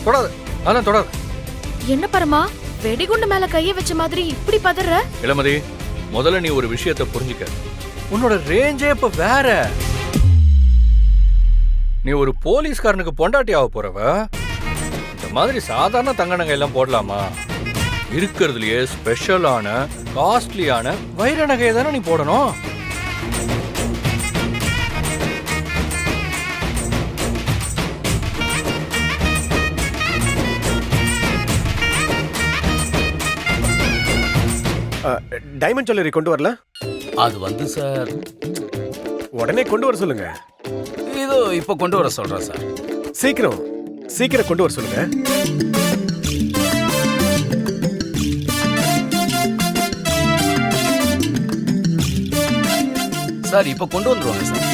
தொடாத, அதான் தொடாத. என்ன பரமா, வெடிகுண்டு மேல கைய வச்ச மாதிரி இப்படி பதற? இளமதி, முதல்ல நீ ஒரு விஷயத்தை புரிஞ்சுக்க. உன்னோட ரேஞ்சே இப்ப வேற. நீ ஒரு போலீஸ்காரனுக்கு பொண்டாட்டி ஆக போறவ. இந்த மாதிரி சாதாரண தங்க நகை எல்லாம் போடலாமா? இருக்கிறதுலயே ஸ்பெஷலான காஸ்ட்லியான வைர நகையை தானே நீ போடணும். டைமண்ட் ஜுவல்லரி கொண்டு வரல? அது சார் உடனே கொண்டு வர சொல்லுங்க. இதோ இப்ப கொண்டு வர சொல்றேன் சார். சீக்கிரம் சீக்கிரம் கொண்டு வர சொல்லுங்க. சார் இப்ப கொண்டு வந்துருவாங்க சார்.